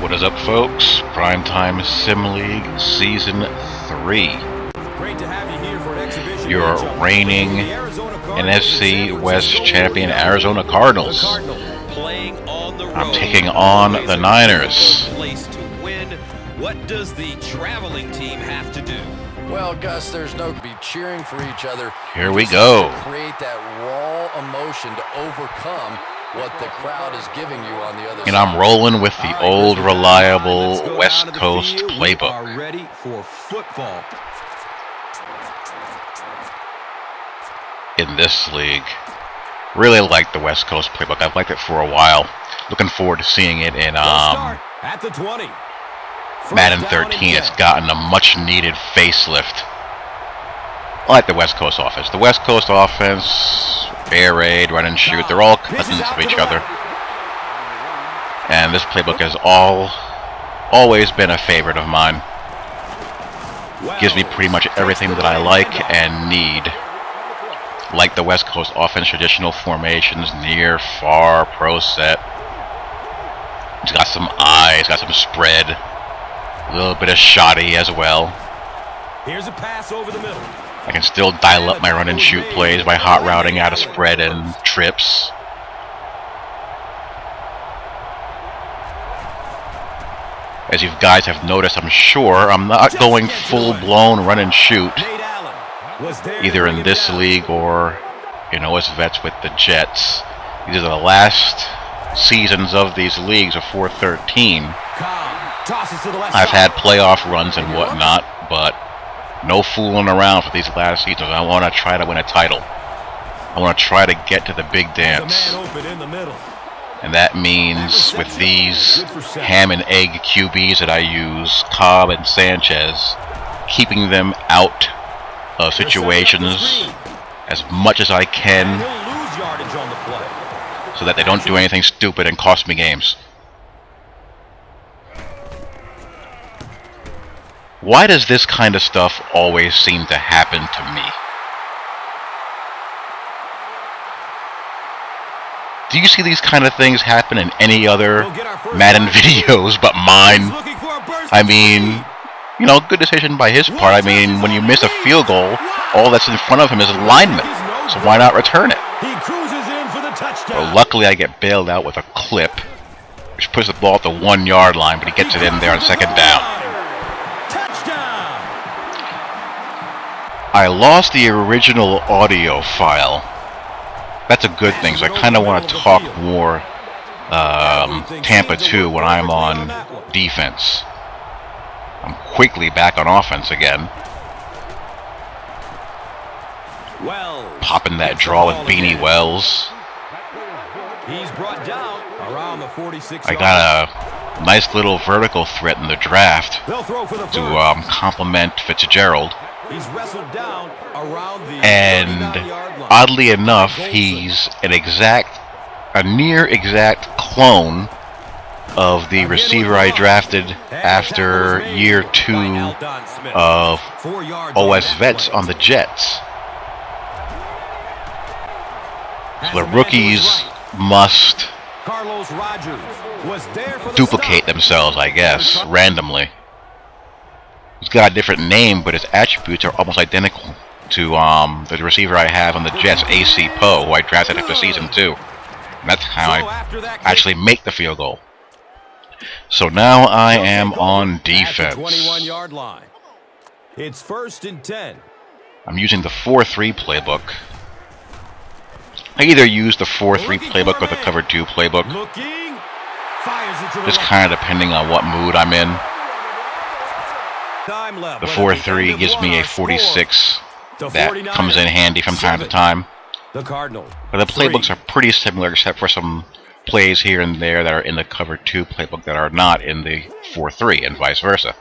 What is up, folks? Primetime Sim League Season 3. Great to have you here for an exhibition. Your reigning NFC West champion Arizona Cardinals. I'm taking on the Niners. What does the traveling team have to do? Well, Gus, there's no be cheering for each other. Here we go. Create that raw emotion to overcome what the crowd is giving you on the other side. And I'm rolling with the old, reliable West Coast playbook. We are ready for football. In this league, really like the West Coast playbook. I've liked it for a while. Looking forward to seeing it in at the 20. Madden 13. It's gotten a much-needed facelift. I like the West Coast offense. The West Coast offense, air raid, run and shoot, they're all cousins of each other. And this playbook has always been a favorite of mine. Gives me pretty much everything that I like and need. Like the West Coast offense, traditional formations, near, far, pro set. It's got some eyes, got some spread. A little bit of shoddy as well. Here's a pass over the middle. I can still dial up my run and shoot plays by hot routing out of spread and trips. As you guys have noticed, I'm sure, I'm not going full-blown run and shoot, either in this league or in OS Vets with the Jets. These are the last seasons of these leagues of 413. I've had playoff runs and whatnot, but no fooling around for these last seasons. I want to try to win a title. I want to try to get to the big dance. And that means with these ham and egg QBs that I use, Cobb and Sanchez, keeping them out of situations as much as I can so that they don't do anything stupid and cost me games. Why does this kind of stuff always seem to happen to me? Do you see these kind of things happen in any other Madden videos but mine? I mean, you know, good decision by his part. I mean, when you miss a field goal, all that's in front of him is alignment. So why not return it? Well, luckily I get bailed out with a clip, which puts the ball at the 1 yard line, but he gets it in there on second down. I lost the original audio file. That's a good thing, so I kind of want to talk more Tampa 2 when I'm on defense. I'm quickly back on offense again. Popping that draw with Beanie Wells. I got a nice little vertical threat in the draft to complement Fitzgerald. And oddly enough, he's a near exact clone of the receiver I drafted after year 2 of OS Vets on the Jets. So the rookies must duplicate themselves, I guess, randomly. He's got a different name, but his attributes are almost identical to the receiver I have on the Jets, AC Poe, who I drafted after season 2. And that's how I actually make the field goal. So now I am on defense. It's 1st and 10. I'm using the 4-3 playbook. I either use the 4-3 playbook or the cover 2 playbook. Just kind of depending on what mood I'm in. The 4-3 gives me a 46 that comes in handy from time to time. But the playbooks are pretty similar except for some plays here and there that are in the cover 2 playbook that are not in the 4-3 and vice versa.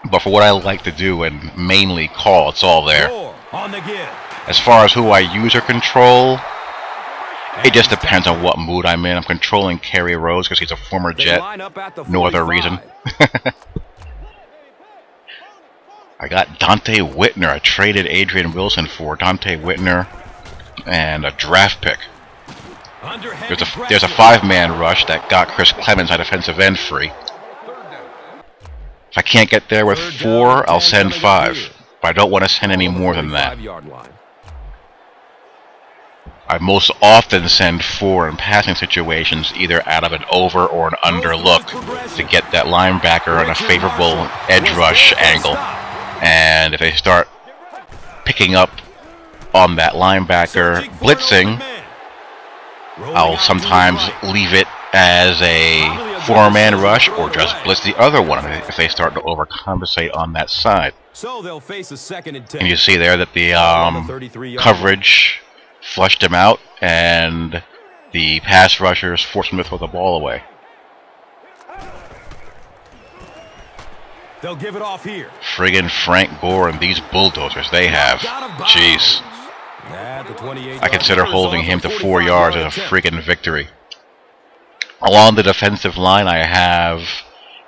But for what I like to do and mainly call, it's all there. As far as who I use or control, it just depends on what mood I'm in. I'm controlling Kerry Rose because he's a former Jet. No other reason. I got Dante Whitner. I traded Adrian Wilson for Dante Whitner and a draft pick. There's a 5-man rush that got Chris Clemens, our defensive end, free. If I can't get there with 4, I'll send 5. But I don't want to send any more than that. I most often send 4 in passing situations, either out of an over or an under look, to get that linebacker on a favorable edge rush angle. And if they start picking up on that linebacker blitzing, I'll sometimes leave it as a 4-man rush or just blitz the other one if they start to overcompensate on that side. So they'll face a 2nd and 10. And you see there that the coverage flushed him out, and the pass rushers forced him to throw the ball away. They'll give it off here. Friggin' Frank Gore and these bulldozers they have. Jeez. I consider holding him to 4 yards as a friggin' victory. Along the defensive line, I have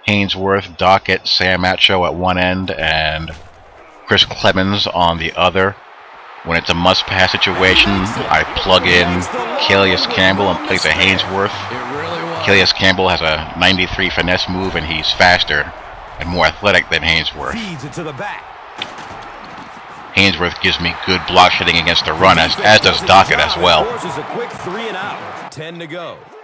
Hainsworth, Dockett, Sam Acho at one end, and Chris Clemens on the other. When it's a must-pass situation, I plug in Calais Campbell and place a Hainsworth. Calais Campbell has a 93 finesse move, and he's faster and more athletic than Hainsworth. Hainsworth gives me good block hitting against the run, as does Dockett as well.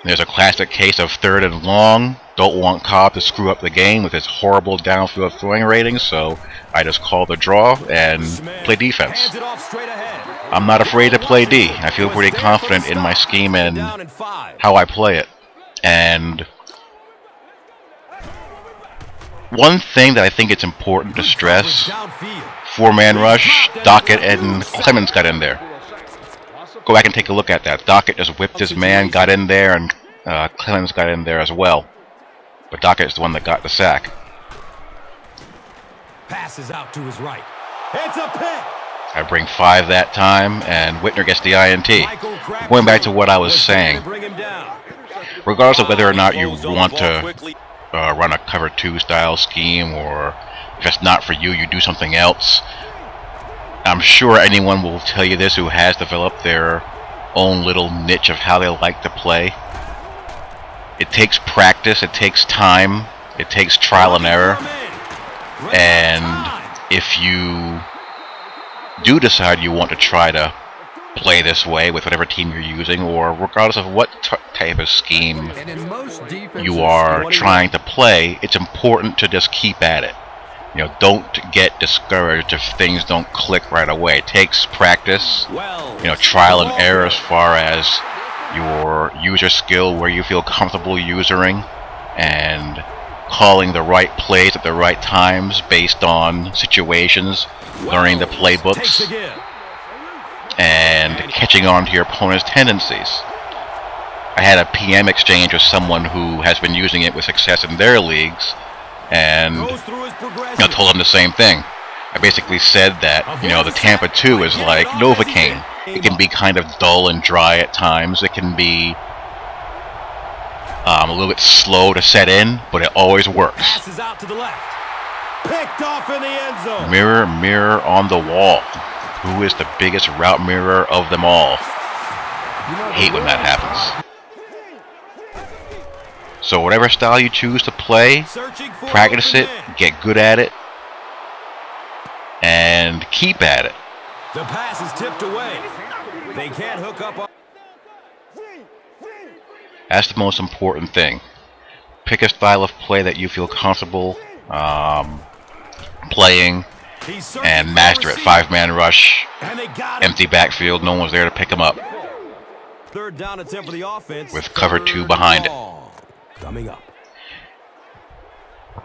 There's a classic case of 3rd and long. Don't want Cobb to screw up the game with his horrible downfield throwing ratings, so I just call the draw and play defense. I'm not afraid to play D. I feel pretty confident in my scheme and how I play it. And one thing that I think it's important to stress, 4-man rush, Dockett and Clemens got in there. Go back and take a look at that. Dockett just whipped his man, got in there, and Clemens got in there as well. But Dockett is the one that got the sack. Passes out to his right. It's a pick. I bring 5 that time, and Whitner gets the INT. Going back to what I was saying, regardless of whether or not you want to run a cover 2 style scheme, or if it's not for you, you do something else, I'm sure anyone will tell you this who has developed their own little niche of how they like to play. It takes practice, it takes time, it takes trial and error, and if you do decide you want to try to play this way with whatever team you're using, or regardless of what type of scheme you are trying to play, it's important to just keep at it. You know, don't get discouraged if things don't click right away. It takes practice, you know, trial and error as far as your user skill, where you feel comfortable usering, and calling the right plays at the right times based on situations, learning the playbooks, and catching on to your opponent's tendencies. I had a PM exchange with someone who has been using it with success in their leagues, and I told him the same thing. I basically said that, you know, the Tampa 2 is like Novocaine. It can be kind of dull and dry at times. It can be a little bit slow to set in, but it always works. Mirror, mirror on the wall. Who is the biggest route mirror of them all? Hate when that happens. So whatever style you choose to play, practice it, get good at it, and keep at it. The pass is tipped away. They can't hook up on. That's the most important thing. Pick a style of play that you feel comfortable playing, and master it. 5-man rush, empty backfield, no one's there to pick them up. 3rd down attempt for the offense. With cover 2 behind it. Coming up.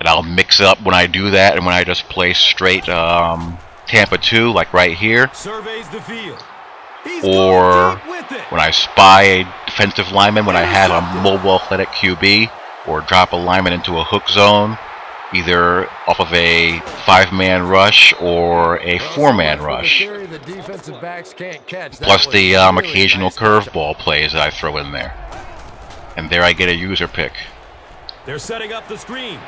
And I'll mix up when I do that, and when I just play straight Tampa 2, like right here, Surveys the field. or when I spy a defensive lineman, when I have a mobile athletic QB, or drop a lineman into a hook zone, either off of a 5-man rush or a 4-man rush. Plus the occasional curveball plays that I throw in there. And there I get a user pick. They're setting up the screen.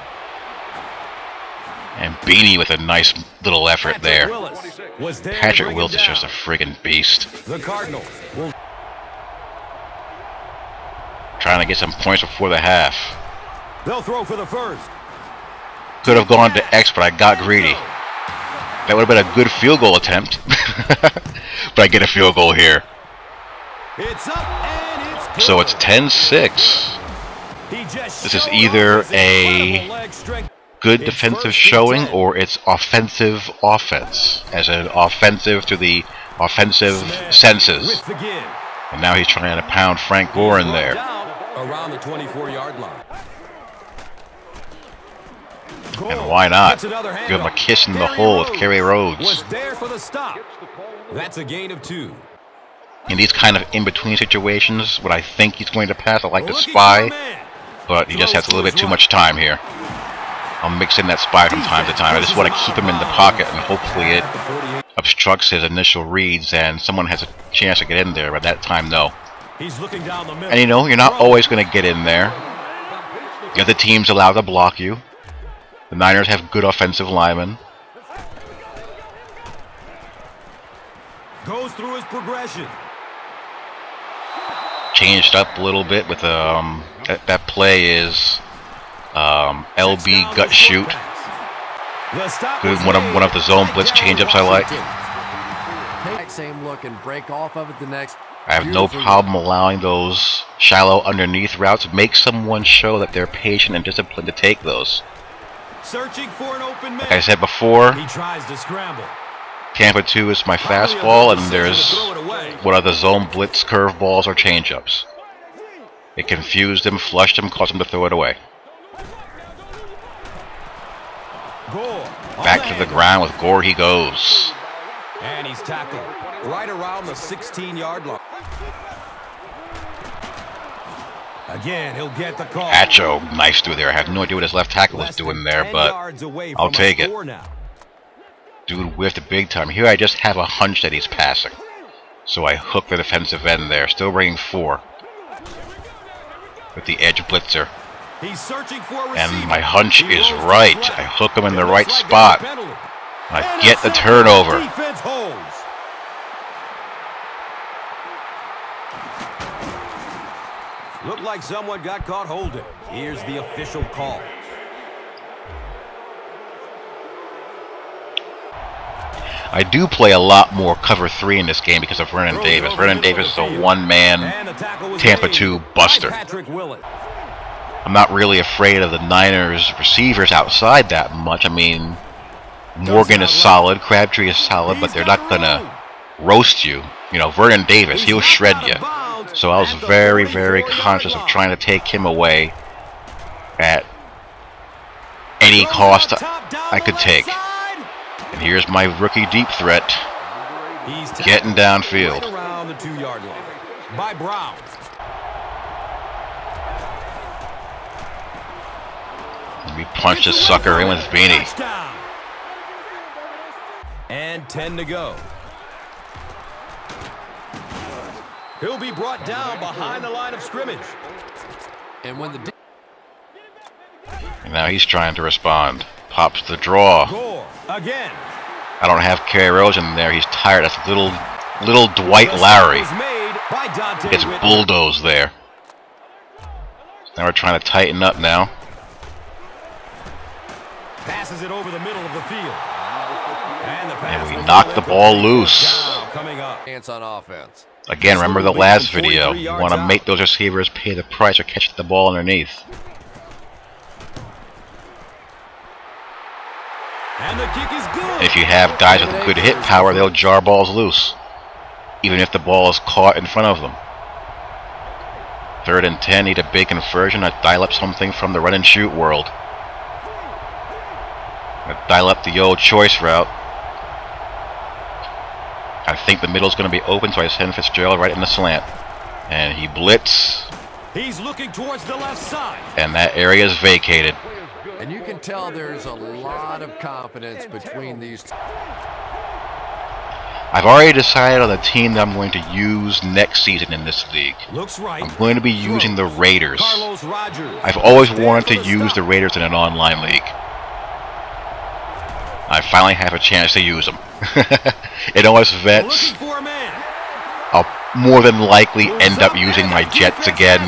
And Beanie with a nice little effort there. Patrick Willis is just a friggin' beast. The Cardinals will Trying to get some points before the half. They'll throw for the first. Could have gone to X, but I got greedy. That would have been a good field goal attempt. But I get a field goal here. It's up and it's good. So it's 10-6. This is either a good defensive showing or it's offensive offense, as an offensive to the offensive senses. And now he's trying to pound Frank Gore in there. Around the 24-yard line. And why not? Give him a kiss in the hole with Kerry Rhodes. Was there for the stop. That's a gain of 2. In these kind of in-between situations, what I think he's going to pass, I like to spy, but he just has a little bit too much time here. I'll mix in that spy from time to time. I just want to keep him in the pocket, and hopefully it obstructs his initial reads, and someone has a chance to get in there. But that time, no. And you know, you're not always going to get in there. The other team's allowed to block you. The Niners have good offensive linemen. Goes through his progression. Changed up a little bit with that play is LB gut shoot. Good, one of the zone blitz changeups I like. Same look and break off of it the next. I have no problem allowing those shallow underneath routes. Make someone show that they're patient and disciplined to take those. Searching for an open man. Like I said before, He tries to scramble. Tampa 2 is my fastball, and there's what are the zone blitz curveballs or changeups. It confused him, flushed him, caused him to throw it away. Back to the ground with Gore he goes. And he's tackled right around the 16-yard line. Again, he'll get the call. Acho, nice through there. I have no idea what his left tackle was doing there, but I'll take it. Dude whiffed it big time. Here I just have a hunch that he's passing. So I hook the defensive end there. Still bringing 4. With the edge blitzer. He's searching for a and my hunch is right. I hook him in the right spot. I get the turnover. Defense holds. Looked like someone got caught holding. Here's the official call. I do play a lot more cover 3 in this game because of Vernon Davis. Vernon Davis is a one-man Tampa 2 buster. I'm not really afraid of the Niners receivers outside that much. I mean, Morgan is solid, Crabtree is solid, but they're not going to roast you. You know, Vernon Davis, he'll shred you. So I was very, very conscious of trying to take him away at any cost I could take. And here's my rookie deep threat, getting downfield. Right around the 2-yard line by Brown. We punch this sucker in with Beanie. And 10 to go. He'll be brought down behind the line of scrimmage. And when the and now he's trying to respond. Pops the draw. Again. I don't have Kerry Rhodes in there. He's tired. That's little Dwight Lowry. Gets bulldozed there. Now we're trying to tighten up now. Passes it over the middle of the field. And we knock the ball loose. Coming up. Chance on offense. Again, remember the last video. You want to make those receivers pay the price or catch the ball underneath. And the kick is good. If you have guys with good hit power, they'll jar balls loose, even if the ball is caught in front of them. 3rd and 10, need a big conversion. I dial up something from the run and shoot world. I dial up the old choice route. I think the middle's going to be open, so I send Fitzgerald right in the slant. And he blitz. He's looking towards the left side. And that area is vacated. And you can tell there's a lot of confidence between these two. I've already decided on the team that I'm going to use next season in this league. Looks right. I'm going to be using the Raiders. I've always wanted to use the Raiders in an online league. I finally have a chance to use them. In OS Vets, I'll more than likely end up using my Jets again.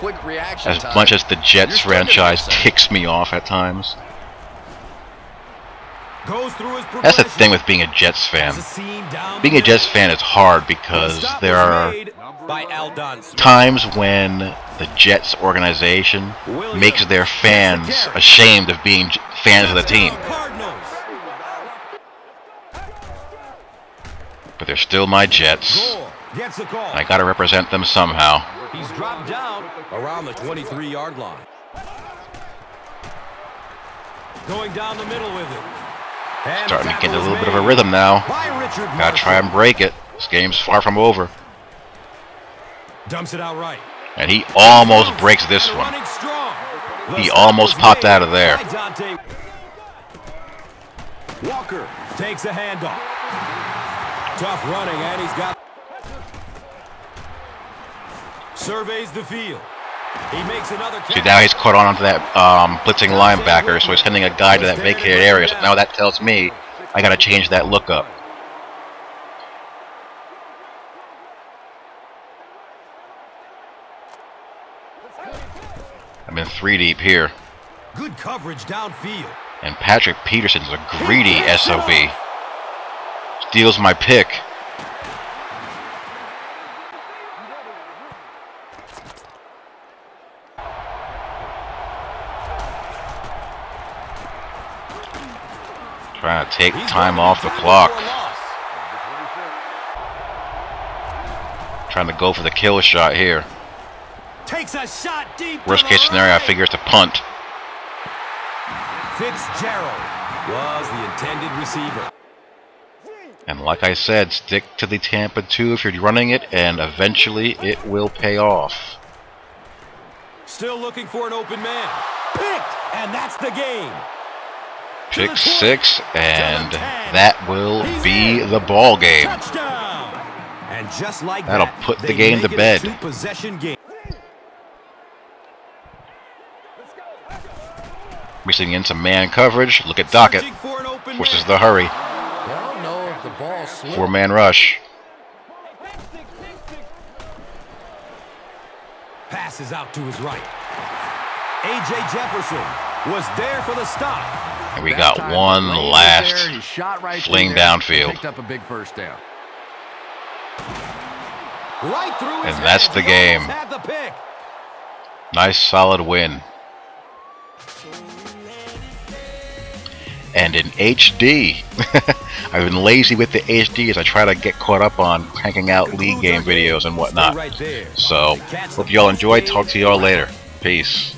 quick reaction As time. much as the Jets You're franchise starting to ticks me off at times. Goes through his That's the progression. thing with being a Jets fan. Has a seam down Being the a Jets middle. fan is hard The because stop there was are made by Aldon Smith. times when the Jets organization makes their fans ashamed of being fans of the team. Cardinals. But they're still my Jets. Gore gets the call. I gotta represent them somehow. He's dropped down around the 23-yard line. Going down the middle with it. And Starting to tackle get a is little bit of a made rhythm now. by Richard Gotta try and break it. This game's far from over. Dumps it out right. And he almost breaks this And one. running strong. The He stop almost was popped made out of there. by Dante. Walker takes a handoff. Tough running, and he's got. Surveys the field. He makes another catch. See, now he's caught on to that blitzing linebacker, so he's sending a guy to that vacated area. So now that tells me I gotta change that look up. I'm in 3 deep here. Good coverage downfield. And Patrick Peterson's a greedy SOB. Steals my pick. Trying to take time off the clock. Trying to go for the kill shot here. Takes a shot deep. Worst case scenario, I figure it's a punt. Fitzgerald was the intended receiver. And like I said, stick to the Tampa 2 if you're running it, and eventually it will pay off. Still looking for an open man. Picked, and that's the game. Pick 6, and that will be the ball game. Touchdown. And just like That'll that, put the they game make to it a bed. two-possession game. Mixing in some man coverage. Look at Dockett. Searching for an open Forces man. the hurry. I don't know if the ball slipped. 4-man rush. Passes out to his right. A.J. Jefferson was there for the stop. And we got one last fling downfield. Picked up a big first down. Right through his And that's hands. the He game. almost had the pick. Nice solid win. And in HD. I've been lazy with the HD as I try to get caught up on cranking out league game videos and whatnot. Right there. So, hope y'all enjoyed. Talk to y'all later. Peace.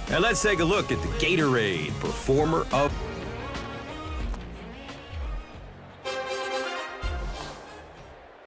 And let's take a look at the Gatorade Performer of